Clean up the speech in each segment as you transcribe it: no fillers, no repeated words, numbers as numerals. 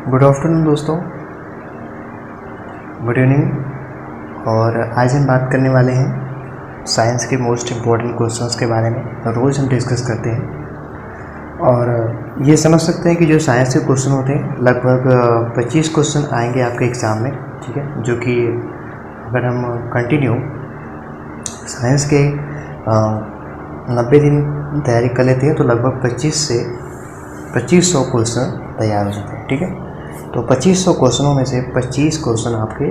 Good afternoon दोस्तों, good evening. और आज हम बात करने वाले हैं साइंस के मोस्ट इम्पॉर्टेंट क्वेश्चंस के बारे में। रोज़ हम डिस्कस करते हैं और ये समझ सकते हैं कि जो साइंस के क्वेश्चन होते हैं लगभग 25 क्वेश्चन आएंगे आपके एग्ज़ाम में, ठीक है। जो कि अगर हम कंटिन्यू साइंस के 90 दिन तैयारी कर लेते हैं तो लगभग 2500 क्वेश्चन तैयार हो जाते हैं, ठीक है। तो 2500 क्वेश्चनों में से 25 क्वेश्चन आपके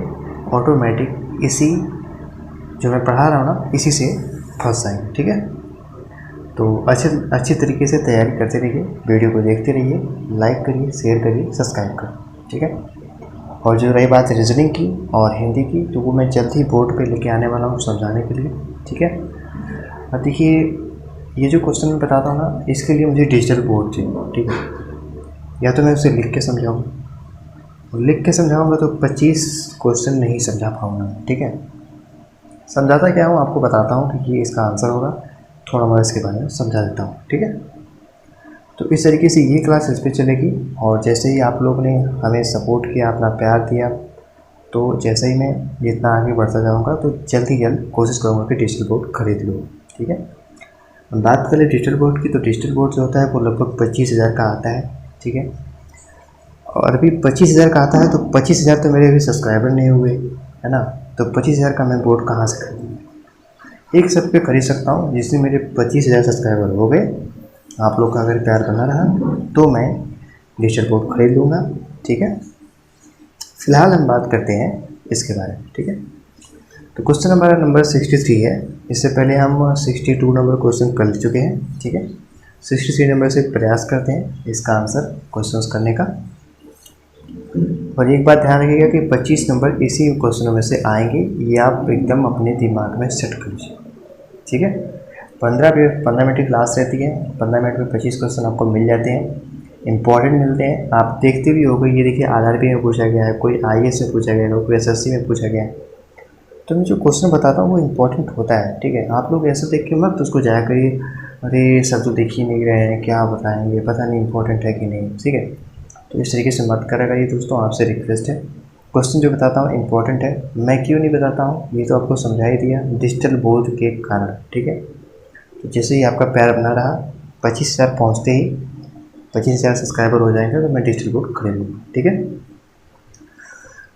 ऑटोमेटिक इसी जो मैं पढ़ा रहा हूँ ना इसी से फंस जाएंगे, ठीक है। तो अच्छी तरीके से तैयारी करते रहिए, वीडियो को देखते रहिए, लाइक करिए, शेयर करिए, सब्सक्राइब करिए, ठीक है। और जो रही बात रीजनिंग की और हिंदी की तो वो मैं जल्द ही बोर्ड पे लेके आने वाला हूँ समझाने के लिए, ठीक है। अब देखिए, ये जो क्वेश्चन मैं बताता हूँ ना इसके लिए मुझे डिजिटल बोर्ड चाहिए, ठीक है। या तो मैं उसे लिख के समझाऊँ, लिख के समझाऊंगा तो 25 क्वेश्चन नहीं समझा पाऊंगा, ठीक है। समझाता क्या हूँ आपको बताता हूँ कि ये इसका आंसर होगा, थोड़ा बहुत इसके बारे में समझा देता हूँ, ठीक है। तो इस तरीके से ये क्लास इस पर चलेगी और जैसे ही आप लोग ने हमें सपोर्ट किया, अपना प्यार दिया, तो जैसे ही मैं जितना आगे बढ़ता जाऊँगा तो जल्द ही जल्द कोशिश करूँगा कि डिजिटल बोर्ड खरीद लूँ, ठीक है। बात करें डिजिटल बोर्ड की तो डिजिटल बोर्ड जो होता है वो लगभग 25,000 का आता है, ठीक है। और अभी 25,000 का आता है तो 25,000 तो मेरे अभी सब्सक्राइबर नहीं हुए, है ना। तो 25,000 का मैं बोर्ड कहाँ से खरीदूँगा। एक सब पे खरीद सकता हूँ जिसमें मेरे 25,000 सब्सक्राइबर हो गए, आप लोग का अगर प्यार बना रहा तो मैं डिजिटल बोर्ड खरीद लूँगा, ठीक है। फिलहाल हम बात करते हैं इसके बारे में, ठीक है। तो क्वेश्चन हमारा नंबर 63 है। इससे पहले हम 62 नंबर क्वेश्चन कर चुके हैं, ठीक है। 63 नंबर से प्रयास करते हैं इसका आंसर क्वेश्चन करने का। और एक बात ध्यान रखिएगा कि 25 नंबर इसी क्वेश्चनों में से आएंगे, ये आप एकदम अपने दिमाग में सेट कर लीजिए, ठीक है। 15 मिनट की क्लास रहती है, 15 मिनट में 25 क्वेश्चन आपको मिल जाते हैं, इंपॉर्टेंट मिलते हैं। आप देखते भी होंगे, ये देखिए आरआरबी में पूछा गया है, कोई आईएएस में पूछा गया है, कोई एसएससी में पूछा गया है। तो मैं जो क्वेश्चन बताता हूँ वो इंपॉर्टेंट होता है, ठीक है। आप लोग ऐसा देख के मत उसको जाया करिए, अरे सब तो देख ही नहीं रहे हैं, क्या बताएंगे, पता नहीं इंपॉर्टेंट है कि नहीं, ठीक है। तो इस तरीके से मत करा करिए दोस्तों, आपसे रिक्वेस्ट है। क्वेश्चन जो बताता हूँ इंपॉर्टेंट है, मैं क्यों नहीं बताता हूँ ये तो आपको समझा ही दिया, डिजिटल बोर्ड के कारण, ठीक है। तो जैसे ही आपका प्यार बना रहा, 25,000 पहुँचते ही 25,000 सब्सक्राइबर हो जाएंगे तो मैं डिजिटल बोर्ड खरीद लूँगा, ठीक है।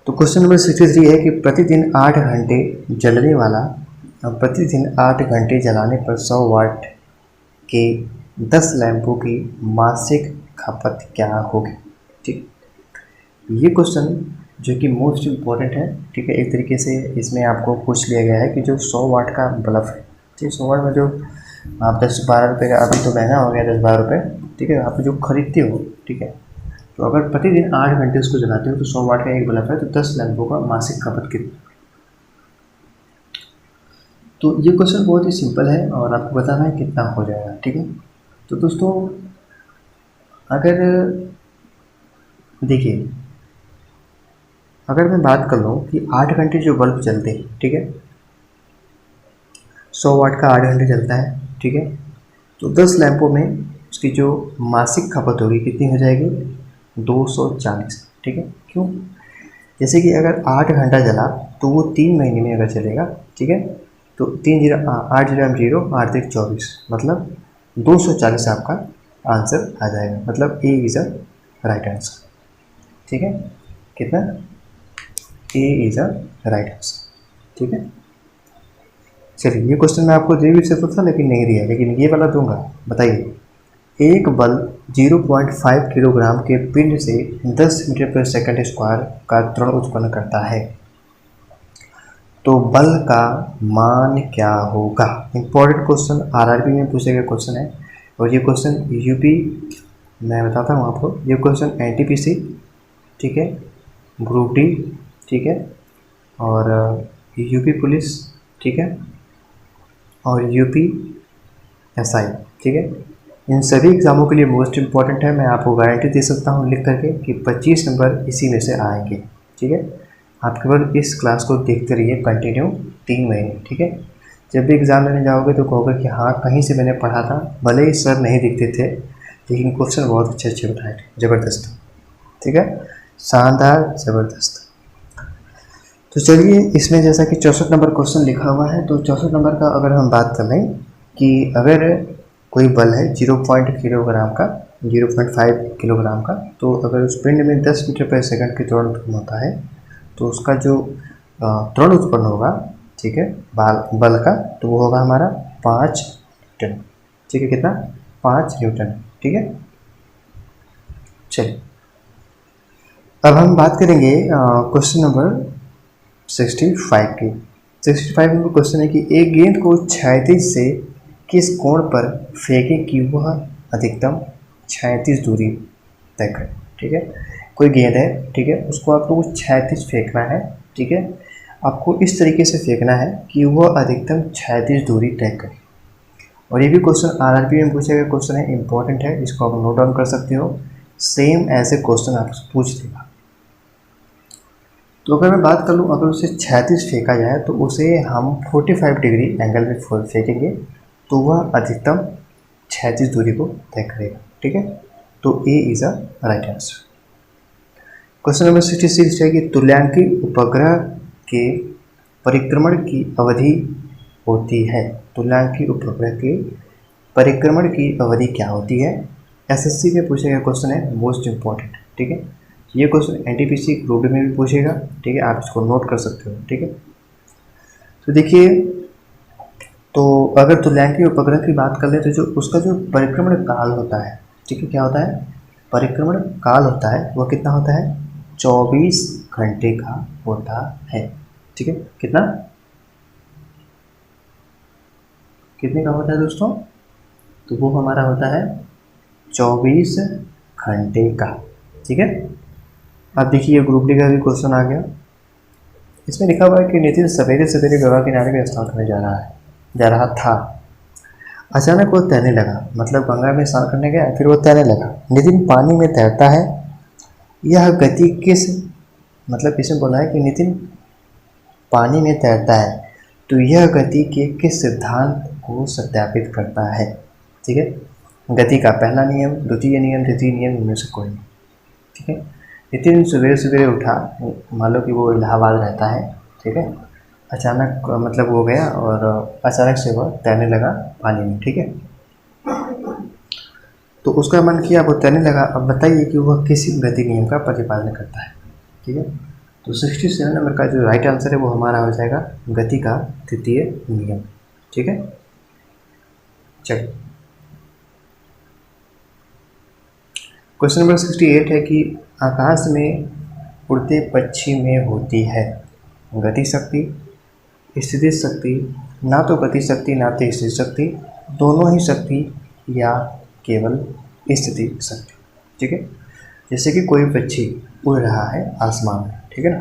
तो क्वेश्चन नंबर 63 है कि प्रतिदिन 8 घंटे जलने वाला, प्रतिदिन 8 घंटे जलाने पर 100 वाट के 10 लैंपों की मासिक खपत क्या होगी, ठीक। ये क्वेश्चन जो कि मोस्ट इम्पॉर्टेंट है, ठीक है। एक तरीके से इसमें आपको पूछ लिया गया है कि जो 100 वाट का बल्ब है, ठीक, 100 वाट में जो आप 10-12 रुपये का, अभी तो महंगा हो गया 10-12 रुपये, ठीक है, आप जो खरीदते हो, ठीक है। तो अगर प्रतिदिन 8 घंटे उसको जलाते हो तो 100 वाट का एक बल्ब है, तो 10 लैंपों का मासिक खपत कितना। तो ये क्वेश्चन बहुत ही सिंपल है और आपको बताना है कितना हो जाएगा, ठीक है। तो दोस्तों अगर देखिए, अगर मैं बात कर लूँ कि 8 घंटे जो बल्ब चलते हैं, ठीक है, 100 वाट का 8 घंटे चलता है, ठीक है। तो 10 लैंपों में उसकी जो मासिक खपत होगी कितनी हो जाएगी, 240, ठीक है। क्यों, जैसे कि अगर 8 घंटा जला तो वो 3 महीने में अगर चलेगा, ठीक है। तो 8 0 8 3 24, मतलब 240 आपका आंसर आ जाएगा, मतलब A is a right answer, ठीक है। कितना, A is a right answer, ठीक है। चलिए, ये क्वेश्चन मैं आपको दे भी सकता था लेकिन नहीं दिया, लेकिन ये वाला दूंगा। बताइए, एक बल्ब 0.5 किलोग्राम के पिंड से 10 मीटर पर सेकंड स्क्वायर का त्वरण उत्पन्न करता है, तो बल का मान क्या होगा। इंपॉर्टेंट क्वेश्चन, आरआरबी में पूछे गए क्वेश्चन है। और ये क्वेश्चन यूपी, मैं बताता हूँ आपको, ये क्वेश्चन एनटीपीसी, ठीक है, ग्रुप डी, ठीक है, और यूपी पुलिस, ठीक है, और यूपी एसआई, ठीक है। इन सभी एग्ज़ामों के लिए मोस्ट इम्पॉर्टेंट है। मैं आपको गारंटी दे सकता हूँ लिख करके कि 25 नंबर इसी में से आएंगे, ठीक है। आप केवल इस क्लास को देखते रहिए कंटिन्यू 3 महीने, ठीक है। जब भी एग्ज़ाम लेने जाओगे तो कहोगे कि हाँ कहीं से मैंने पढ़ा था, भले ही सर नहीं दिखते थे लेकिन क्वेश्चन बहुत अच्छे अच्छे बताए थे, ज़बरदस्त, ठीक है। शानदार, ज़बरदस्त। तो चलिए, इसमें जैसा कि 64 नंबर क्वेश्चन लिखा हुआ है, तो 64 नंबर का अगर हम बात कर लें कि अगर कोई बल है 0.5 किलोग्राम का, 0.5 किलोग्राम का, तो अगर उस पिंड में 10 मीटर पर सेकंड की त्वरण उत्पन्न होता है, तो उसका जो त्वरण उत्पन्न होगा, ठीक है, बल का, तो वो होगा हमारा 5 न्यूटन। ठीक है, कितना? 5 न्यूटन। ठीक है, चलिए अब हम बात करेंगे क्वेश्चन नंबर 65 की। 65 नंबर क्वेश्चन है कि एक गेंद को क्षैतिज से किस कोण पर फेंकें कि वह अधिकतम क्षैतिज दूरी तय करे। ठीक है, कोई गेंद है, ठीक है, उसको आपको क्षैतिज फेंकना है। ठीक है, आपको इस तरीके से फेंकना है कि वह अधिकतम क्षैतिज दूरी तय करे। और ये भी क्वेश्चन आरआरबी में पूछा गया क्वेश्चन है, इंपॉर्टेंट है, इसको आप नोट डाउन कर सकते हो। सेम ऐसे क्वेश्चन आपसे पूछ देगा। तो अगर मैं बात कर लूँ, अगर उसे क्षैतिज फेंका जाए तो उसे हम 45 डिग्री एंगल में फेंकेंगे तो वह अधिकतम क्षैतिज दूरी को तय करेगा। ठीक है, तो A is a right answer. Question number 66 है कि तुल्यांकी उपग्रह के परिक्रमण की अवधि होती है। तुल्यांकी उपग्रह के परिक्रमण की अवधि क्या होती है? एसएससी में पूछा गया क्वेश्चन है, मोस्ट इम्पॉर्टेंट। ठीक है, ये क्वेश्चन एनटीपीसी ग्रुप डी में भी पूछेगा। ठीक है, आप इसको नोट कर सकते हो। ठीक है, तो देखिए, तो अगर तुल्यांकी उपग्रह की बात कर ले तो जो उसका जो परिक्रमण काल होता है, ठीक है, क्या होता है? परिक्रमण काल होता है, वह कितना होता है? 24 घंटे का होता है। ठीक है, कितना? कितने का होता है दोस्तों? तो वो हमारा होता है 24 घंटे का। ठीक है, अब देखिए ग्रुप डी का भी क्वेश्चन आ गया। इसमें लिखा हुआ है कि नितिन सवेरे सवेरे गंगा किनारे में स्नान करने जा रहा था। अचानक वो तैरने लगा, मतलब गंगा में स्नान करने गया, फिर वो तैरने लगा। नितिन पानी में तैरता है, यह गति किस, मतलब इसमें बोला है कि नितिन पानी में तैरता है, तो यह गति के किस सिद्धांत को सत्यापित करता है? ठीक है, गति का पहला नियम, द्वितीय नियम, तृतीय नियम, इनमें से कोई नहीं। ठीक है, नितिन सवेरे सवेरे उठा, मान लो कि वो इलाहाबाद रहता है। ठीक है, अचानक मतलब हो गया और अचानक से वह तैरने लगा पानी में। ठीक है, तो उसका मन किया, वो तैरने लगा। अब बताइए कि वह किस गति नियम का प्रतिपादन करता है। ठीक है, तो 67 नंबर का जो राइट आंसर है वो हमारा हो जाएगा गति का तृतीय नियम। ठीक है, चलिए क्वेश्चन नंबर 68 है कि आकाश में उड़ते पक्षी में होती है गति शक्ति, स्थिति शक्ति, ना तो गति शक्ति ना तो स्थिति शक्ति, दोनों ही शक्ति, या केवल स्थिति शक्ति। ठीक है, जैसे कि कोई पक्षी उड़ रहा है आसमान में, ठीक है ना,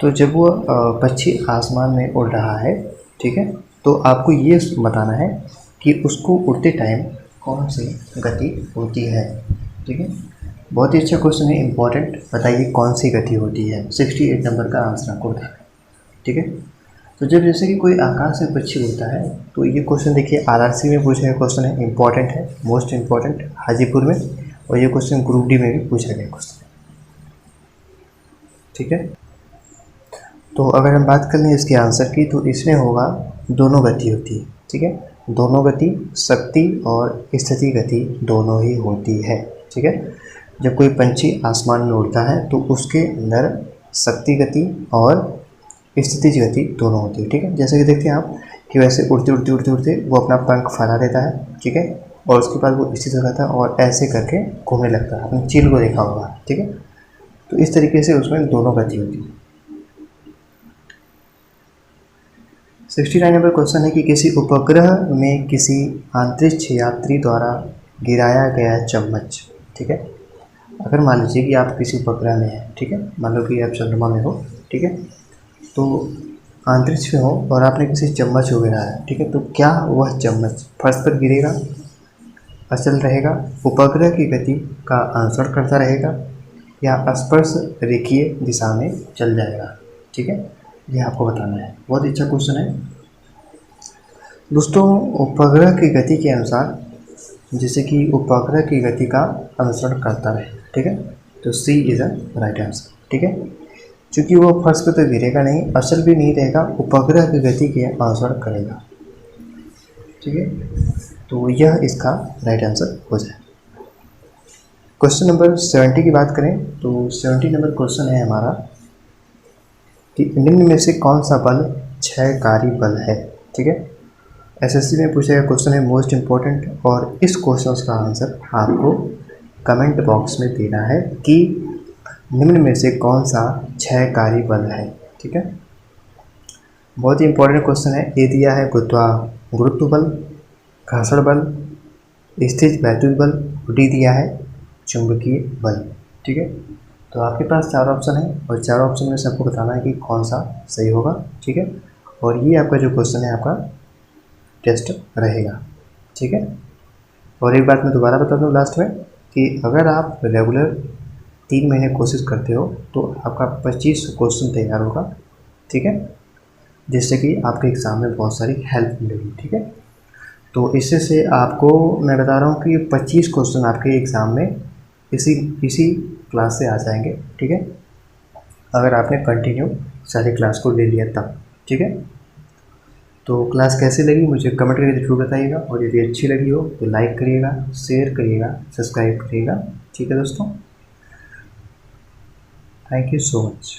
तो जब वो पक्षी आसमान में उड़ रहा है, ठीक है, तो आपको ये बताना है कि उसको उड़ते टाइम कौन सी गति होती है। ठीक है, बहुत ही अच्छा क्वेश्चन है, इंपॉर्टेंट। बताइए कौन सी गति होती है? 68 नंबर का आंसर आपको बताना है। ठीक है, तो जब जैसे कि कोई आकाश से पक्षी उड़ता है, तो ये क्वेश्चन देखिए आरआरसी में पूछा गया क्वेश्चन है, इंपॉर्टेंट है, मोस्ट इंपॉर्टेंट, हाजीपुर में, और ये क्वेश्चन ग्रुप डी में भी पूछा गया क्वेश्चन। ठीक है, तो अगर हम बात कर लें इसके आंसर की, तो इसमें होगा दोनों गति होती है। ठीक है, दोनों गति, शक्ति और स्थिति गति दोनों ही होती है। ठीक है, जब कोई पंछी आसमान में उड़ता है तो उसके अंदर शक्ति गति और स्थिति गति दोनों होती है। ठीक है, जैसे कि देखते हैं आप कि वैसे उड़ते उड़ते उड़ते उड़ते वो अपना पंख फैला देता है। ठीक है, और उसके बाद वो स्थित हो जाता है और ऐसे करके घूमने लगता है। आपने चील को देखा होगा। ठीक है, तो इस तरीके से उसमें दोनों गति होती है। 69 नंबर क्वेश्चन है कि किसी उपग्रह में किसी अंतरिक्ष यात्री द्वारा गिराया गया चम्मच। ठीक है, अगर मान लीजिए कि आप किसी उपग्रह में हैं, ठीक है, मान लो कि आप चंद्रमा में हो, ठीक है, तो अंतरिक्ष में हो और आपने किसी चम्मच को गिराया, ठीक है, तो क्या वह चम्मच फर्श पर गिरेगा, अचल रहेगा, उपग्रह की गति का अनुसरण करता रहेगा, या स्पर्श रेखीय दिशा में चल जाएगा? ठीक है, यह आपको बताना है। बहुत अच्छा क्वेश्चन है दोस्तों। उपग्रह की गति के अनुसार जिससे कि उपग्रह की गति का अनुसरण करता रहे। ठीक है, तो सी इज़ अ राइट आंसर। ठीक है, क्योंकि वो फर्श पे तो गिरेगा नहीं, असल भी नहीं रहेगा, उपग्रह की गति के अनुसरण करेगा। ठीक है, तो यह इसका राइट आंसर हो जाए। क्वेश्चन नंबर 70 की बात करें तो 70 नंबर क्वेश्चन है हमारा कि निम्न में से कौन सा बल क्षयकारी बल है। ठीक है, एसएससी में पूछा गया क्वेश्चन है, मोस्ट इम्पोर्टेंट, और इस क्वेश्चन का आंसर आपको कमेंट बॉक्स में देना है कि निम्न में से कौन सा क्षयकारी बल है। ठीक है, बहुत ही इंपॉर्टेंट क्वेश्चन है। ये दिया है गुरुत्व बल, घर्षण बल, स्थिर वैद्युत बल, डी दिया है चुंबकीय बल। ठीक है, तो आपके पास 4 ऑप्शन है और 4 ऑप्शन में से आपको बताना है कि कौन सा सही होगा। ठीक है, और ये आपका जो क्वेश्चन है आपका टेस्ट रहेगा। ठीक है, और एक बात मैं दोबारा बता दूं लास्ट में कि अगर आप रेगुलर 3 महीने कोशिश करते हो तो आपका 25 क्वेश्चन तैयार होगा। ठीक है, जिससे कि आपके एग्ज़ाम में बहुत सारी हेल्प मिलेगी। ठीक है, तो इससे से आपको मैं बता रहा हूँ कि 25 क्वेश्चन आपके एग्ज़ाम में इसी क्लास से आ जाएंगे। ठीक है, अगर आपने कंटिन्यू सारी क्लास को ले लिया तब। ठीक है, तो क्लास कैसी लगी मुझे कमेंट करके जरूर बताइएगा, और यदि अच्छी लगी हो तो लाइक करिएगा, शेयर करिएगा, सब्सक्राइब करिएगा। ठीक है दोस्तों, थैंक यू सो मच।